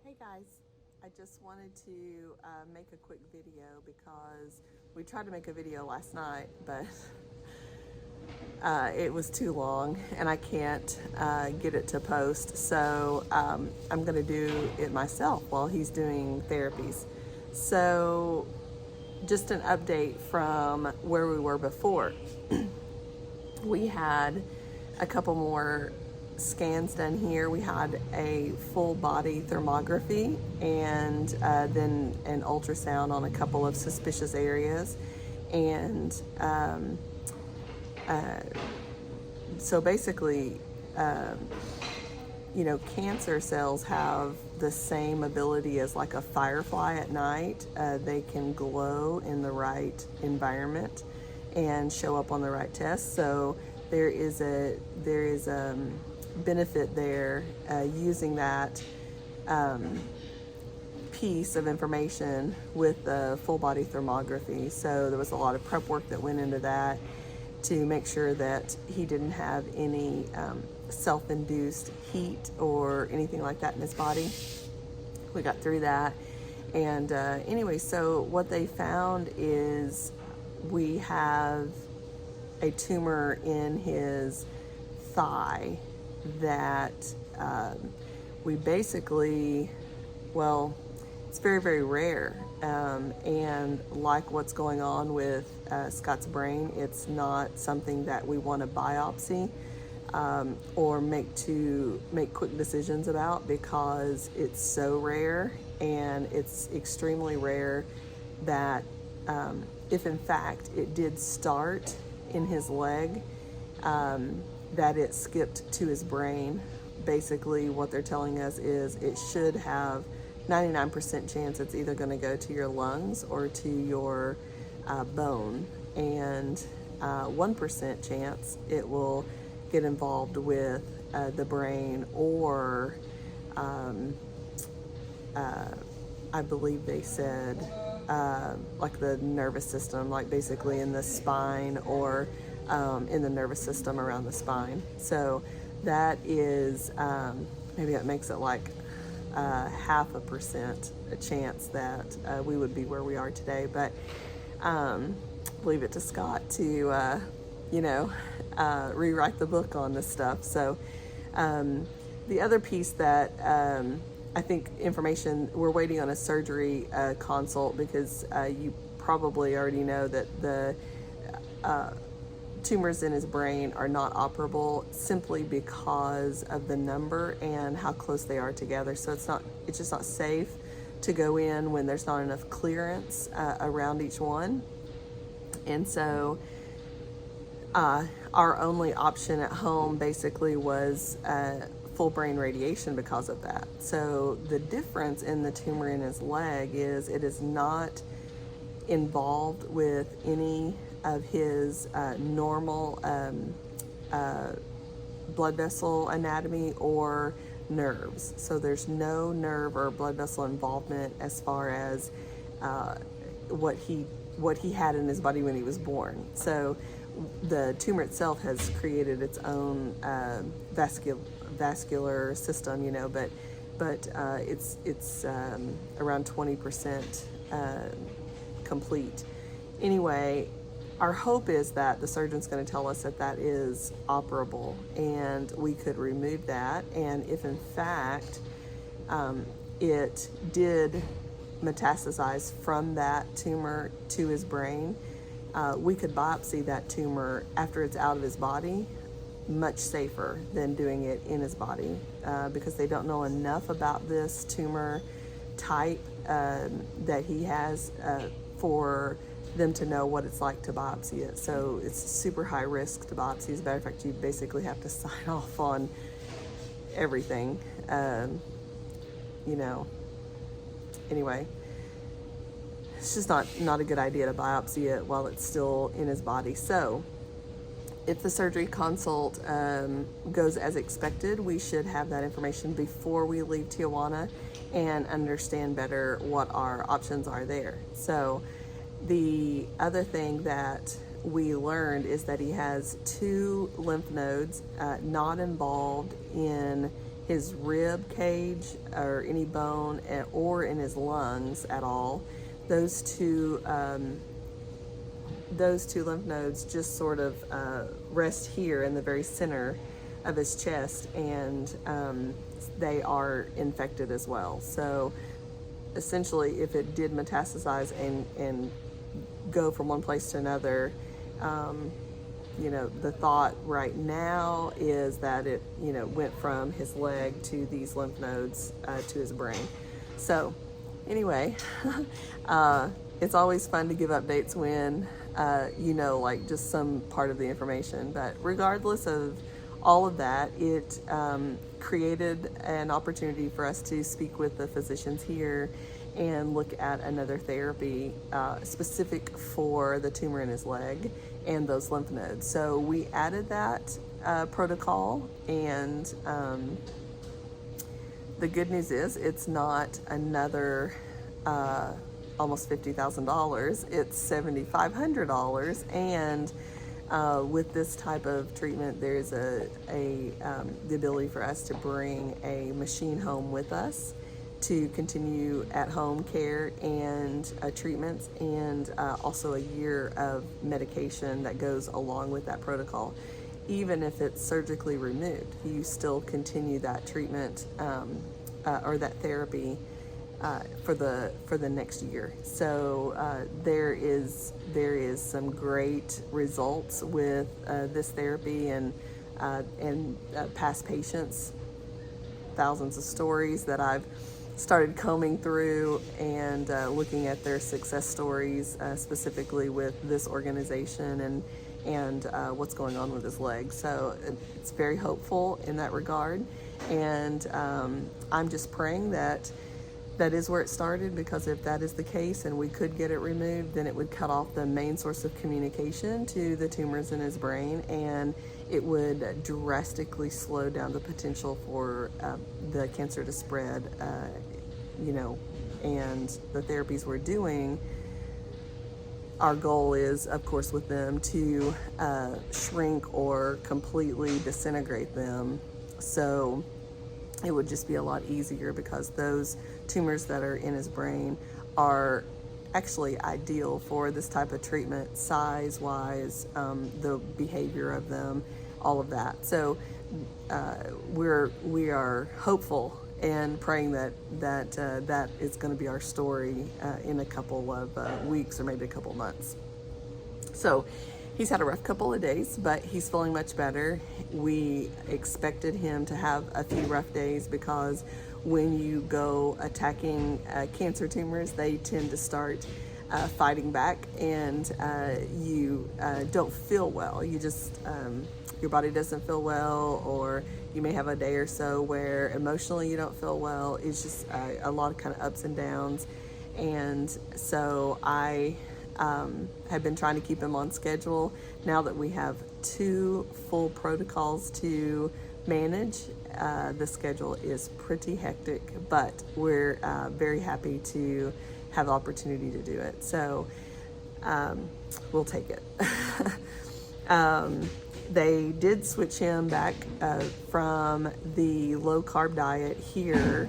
Hey guys, I just wanted to make a quick video because we tried to make a video last night, but it was too long and I can't get it to post. So I'm going to do it myself while he's doing therapies. So just an update from where we were before. We had a couple more scans done here. We had a full body thermography and then an ultrasound on a couple of suspicious areas. And so basically, cancer cells have the same ability as like a firefly at night. They can glow in the right environment and show up on the right test. So there is a benefit there using that piece of information with the full body thermography. So there was a lot of prep work that went into that to make sure that he didn't have any self-induced heat or anything like that in his body. We got through that. And anyway, so what they found is we have a tumor in his thigh that we basically, well, it's very, very rare. And like what's going on with Scott's brain, it's not something that we want to biopsy or make quick decisions about because it's so rare, and it's extremely rare that if in fact it did start in his leg, that it skipped to his brain. Basically what they're telling us is it should have 99% chance it's either going to go to your lungs or to your bone, and 1% chance it will get involved with the brain or I believe they said like the nervous system, like basically in the spine or in the nervous system around the spine. So that is maybe that makes it like 0.5% a chance that we would be where we are today. But leave it to Scott to rewrite the book on this stuff. So the other piece that I think information, we're waiting on a surgery consult because you probably already know that the tumors in his brain are not operable simply because of the number and how close they are together. So it's just not safe to go in when there's not enough clearance around each one. And so our only option at home basically was full brain radiation because of that. So the difference in the tumor in his leg is it is not involved with any of his normal blood vessel anatomy or nerves. So there's no nerve or blood vessel involvement as far as what he had in his body when he was born. So the tumor itself has created its own vascular system, but it's around 20% complete. Anyway, our hope is that the surgeon's going to tell us that that is operable and we could remove that. And if in fact it did metastasize from that tumor to his brain, we could biopsy that tumor after it's out of his body much safer than doing it in his body because they don't know enough about this tumor type that he has for them to know what it's like to biopsy it. So it's super high risk to biopsy. As a matter of fact, you basically have to sign off on everything. Anyway, it's just not a good idea to biopsy it while it's still in his body. So if the surgery consult goes as expected, we should have that information before we leave Tijuana and understand better what our options are there. So the other thing that we learned is that he has 2 lymph nodes not involved in his rib cage or any bone or in his lungs at all. Those two lymph nodes just sort of rest here in the very center of his chest, and they are infected as well. So essentially, if it did metastasize and go from one place to another, the thought right now is that it, went from his leg to these lymph nodes to his brain. So anyway, it's always fun to give updates when, like just some part of the information. But regardless of all of that, it created an opportunity for us to speak with the physicians here and look at another therapy specific for the tumor in his leg and those lymph nodes. So we added that protocol, and the good news is it's not another almost $50,000. It's $7,500, and with this type of treatment, there's the ability for us to bring a machine home with us to continue at-home care and treatments, and also a year of medication that goes along with that protocol. Even if it's surgically removed, you still continue that treatment or that therapy for the next year. So there is some great results with this therapy, and past patients, thousands of stories that I've started combing through and looking at their success stories, specifically with this organization and what's going on with his leg. So it's very hopeful in that regard, and I'm just praying that is where it started, because if that is the case and we could get it removed, then it would cut off the main source of communication to the tumors in his brain, and it would drastically slow down the potential for the cancer to spread, and the therapies we're doing, our goal is, of course, with them to shrink or completely disintegrate them. So it would just be a lot easier, because those tumors that are in his brain are actually ideal for this type of treatment, size-wise, the behavior of them, all of that. So we are hopeful and praying that is going to be our story in a couple of weeks or maybe a couple months. So he's had a rough couple of days, but he's feeling much better. We expected him to have a few rough days, because when you go attacking cancer tumors, they tend to start fighting back, and you don't feel well. You just, your body doesn't feel well, or you may have a day or so where emotionally you don't feel well. It's just a lot of kind of ups and downs. And so I have been trying to keep him on schedule. Now that we have 2 full protocols to manage, the schedule is pretty hectic, but we're very happy to have the opportunity to do it. So we'll take it. They did switch him back from the low-carb diet here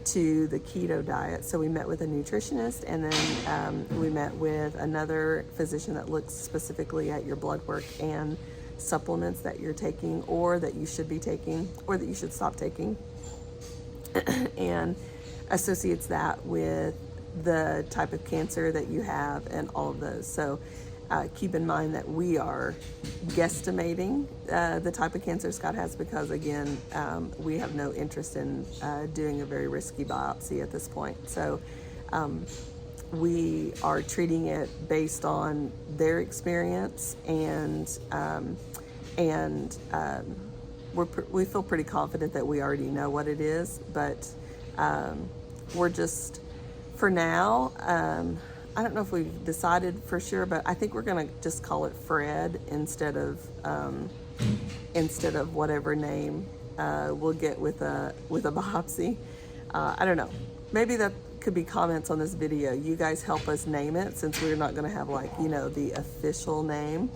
to the keto diet. So we met with a nutritionist, and then we met with another physician that looks specifically at your blood work and supplements that you're taking, or that you should be taking, or that you should stop taking, and associates that with the type of cancer that you have and all of those. So keep in mind that we are guesstimating the type of cancer Scott has, because again, we have no interest in doing a very risky biopsy at this point. So we are treating it based on their experience, and we feel pretty confident that we already know what it is, but we're just, for now, I don't know if we've decided for sure, but I think we're going to just call it Fred instead of whatever name we'll get with a biopsy. I don't know. Maybe that could be comments on this video. You guys help us name it, since we're not going to have the official name,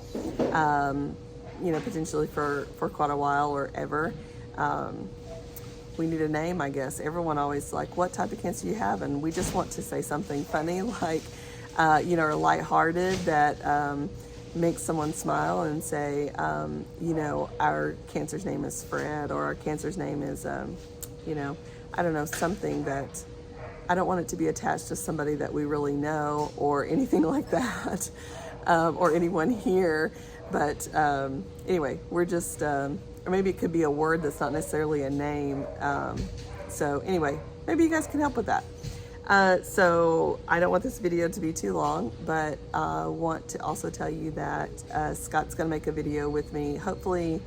potentially for quite a while or ever. we need a name, I guess. Everyone always like, what type of cancer you have? And we just want to say something funny, like, or lighthearted that makes someone smile and say, our cancer's name is Fred, or our cancer's name is, I don't know, something that I don't want it to be attached to somebody that we really know or anything like that, or anyone here. But anyway, we're just, or maybe it could be a word that's not necessarily a name. So anyway, maybe you guys can help with that. So I don't want this video to be too long, but I want to also tell you that Scott's going to make a video with me, hopefully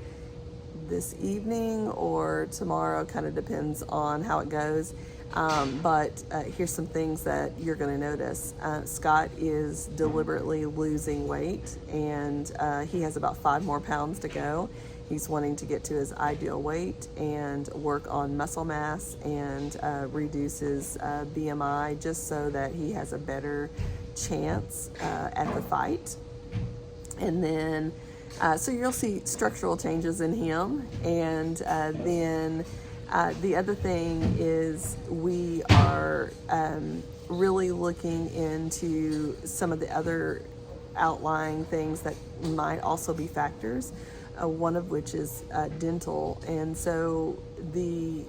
this evening or tomorrow, kind of depends on how it goes. But here's some things that you're going to notice. Scott is deliberately losing weight, and he has about 5 more pounds to go. He's wanting to get to his ideal weight and work on muscle mass and reduce his BMI, just so that he has a better chance at the fight. And then, so you'll see structural changes in him. And then the other thing is we are really looking into some of the other outlying things that might also be factors, one of which is dental. And so the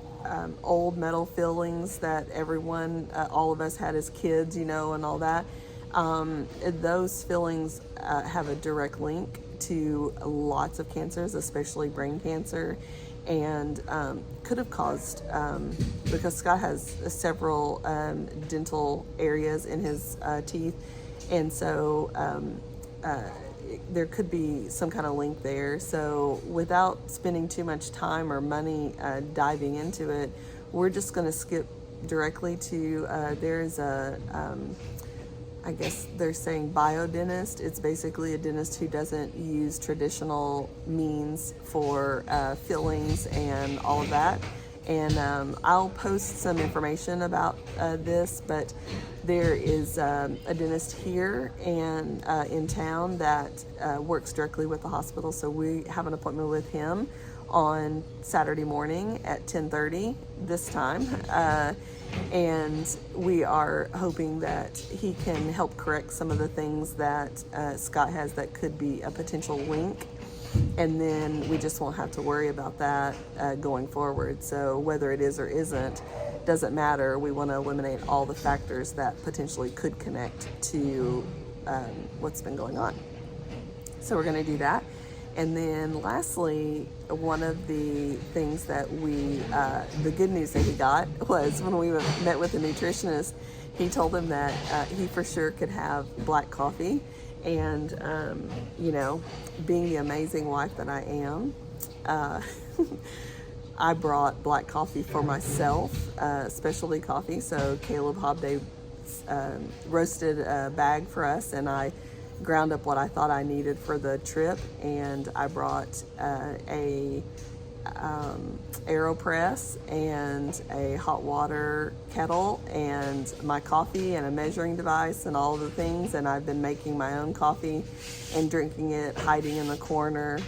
old metal fillings that everyone, all of us had as kids, and all that, those fillings have a direct link to lots of cancers, especially brain cancer, and could have caused, because Scott has several dental areas in his teeth, and so there could be some kind of link there. So without spending too much time or money diving into it, we're just going to skip directly to, there's a, I guess they're saying biodentist. It's basically a dentist who doesn't use traditional means for fillings and all of that. And I'll post some information about this, but there is a dentist here and in town that works directly with the hospital. So we have an appointment with him on Saturday morning at 10:30 this time. And we are hoping that he can help correct some of the things that Scott has that could be a potential link. And then we just won't have to worry about that going forward. So whether it is or isn't, doesn't matter. We want to eliminate all the factors that potentially could connect to what's been going on. So we're going to do that. And then lastly, one of the things that the good news that he got was when we met with the nutritionist, he told him that he for sure could have black coffee. And, being the amazing wife that I am, I brought black coffee for myself, specialty coffee. So Caleb Hobday roasted a bag for us, and I ground up what I thought I needed for the trip, and I brought a AeroPress and a hot water kettle and my coffee and a measuring device and all the things, and I've been making my own coffee and drinking it, hiding in the corner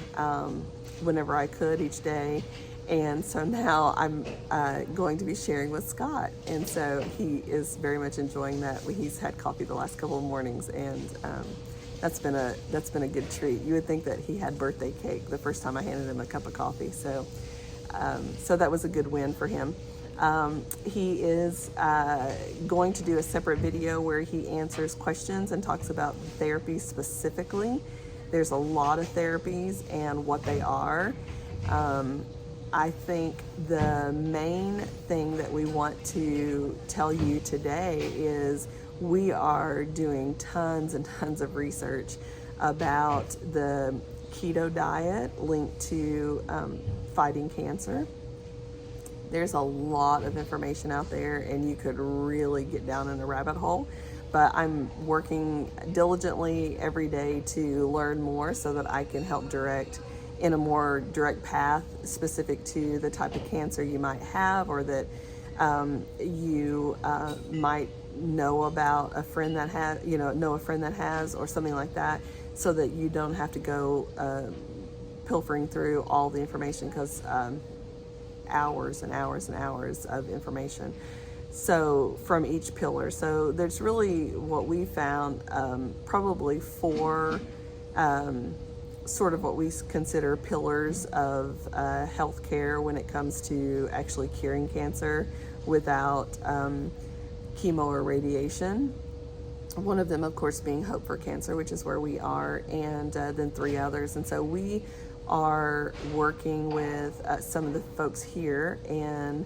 whenever I could each day. And so now I'm going to be sharing with Scott, and so he is very much enjoying that. He's had coffee the last couple of mornings, and that's been a good treat. You would think that he had birthday cake the first time I handed him a cup of coffee. So that was a good win for him. He is going to do a separate video where he answers questions and talks about therapy specifically. There's a lot of therapies and what they are. I think the main thing that we want to tell you today is we are doing tons and tons of research about the keto diet linked to fighting cancer. There's a lot of information out there, and you could really get down in a rabbit hole. But I'm working diligently every day to learn more so that I can help direct in a more direct path specific to the type of cancer you might have, or that you might know about a friend that has, or something like that, so that you don't have to go pilfering through all the information, because hours and hours and hours of information. So from each pillar. So there's really what we found, probably four sort of what we consider pillars of healthcare when it comes to actually curing cancer without chemo or radiation. One of them, of course, being Hope for Cancer, which is where we are, and then three others. And so we are working with some of the folks here and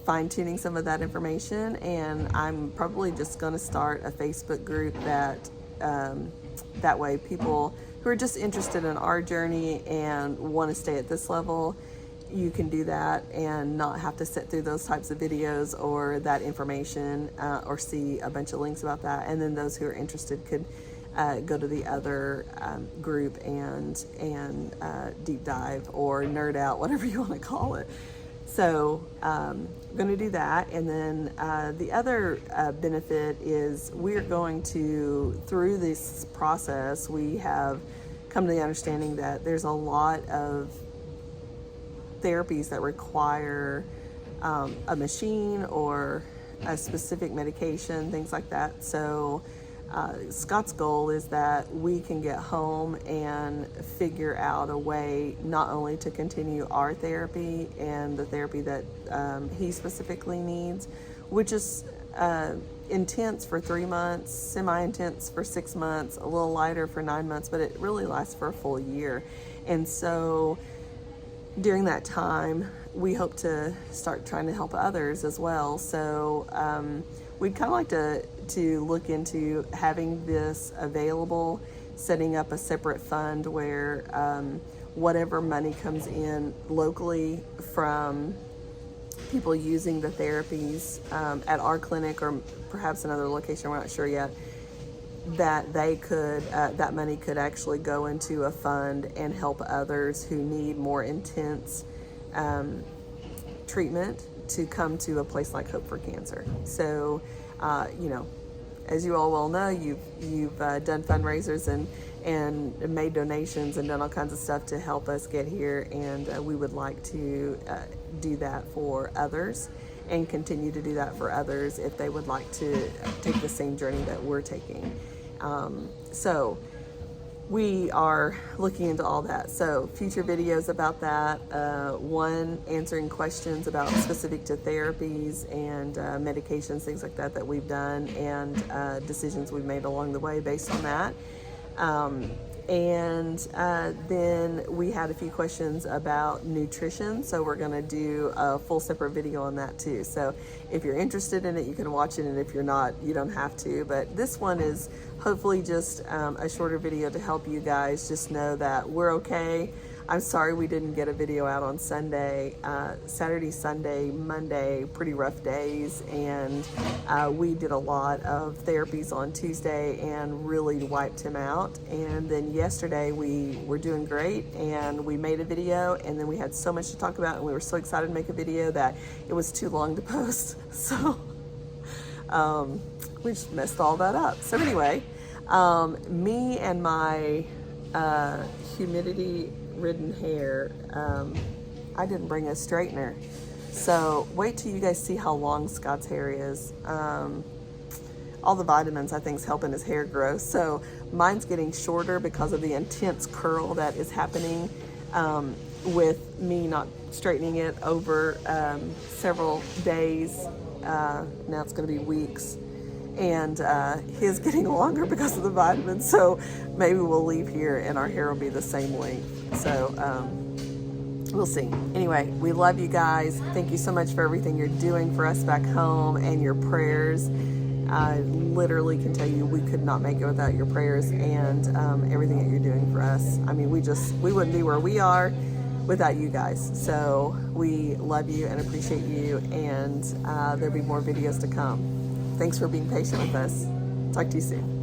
fine-tuning some of that information. And I'm probably just going to start a Facebook group that way people who are just interested in our journey and want to stay at this level, you can do that and not have to sit through those types of videos or that information or see a bunch of links about that. And then those who are interested could go to the other group and deep dive or nerd out, whatever you want to call it. So I'm going to do that. And then the other benefit is we're going to, through this process, we have come to the understanding that there's a lot of therapies that require a machine or a specific medication, things like that. So Scott's goal is that we can get home and figure out a way not only to continue our therapy and the therapy that he specifically needs, which is intense for 3 months, semi-intense for 6 months, a little lighter for 9 months, but it really lasts for a full year. And so during that time, we hope to start trying to help others as well. So we'd kind of like to look into having this available, setting up a separate fund where whatever money comes in locally from people using the therapies at our clinic or perhaps another location, we're not sure yet, that they could, that money could actually go into a fund and help others who need more intense treatment to come to a place like Hope for Cancer. So, you know, as you all well know, you've done fundraisers and made donations and done all kinds of stuff to help us get here, and we would like to do that for others and continue to do that for others if they would like to take the same journey that we're taking. So we are looking into all that. So future videos about that, one answering questions about specific to therapies and medications, things like that we've done, and decisions we've made along the way based on that. And then we had a few questions about nutrition, so we're going to do a full separate video on that too. So if you're interested in it, you can watch it, and if you're not, you don't have to. But this one is hopefully just a shorter video to help you guys just know that we're okay. I'm sorry we didn't get a video out on Sunday. Saturday, Sunday, Monday, pretty rough days, and we did a lot of therapies on Tuesday and really wiped him out. And then yesterday we were doing great, and we made a video, and then we had so much to talk about, and we were so excited to make a video that it was too long to post. So we just messed all that up. So anyway, me and my humidity-ridden hair, I didn't bring a straightener. So wait till you guys see how long Scott's hair is. All the vitamins, I think, is helping his hair grow. So mine's getting shorter because of the intense curl that is happening with me not straightening it over several days. Now it's going to be weeks. And his getting longer because of the vitamins. So maybe we'll leave here and our hair will be the same length. So we'll see. Anyway, we love you guys. Thank you so much for everything you're doing for us back home and your prayers. I literally can tell you we could not make it without your prayers and everything that you're doing for us. I mean, we wouldn't be where we are without you guys. So we love you and appreciate you, and there'll be more videos to come. Thanks for being patient with us. Talk to you soon.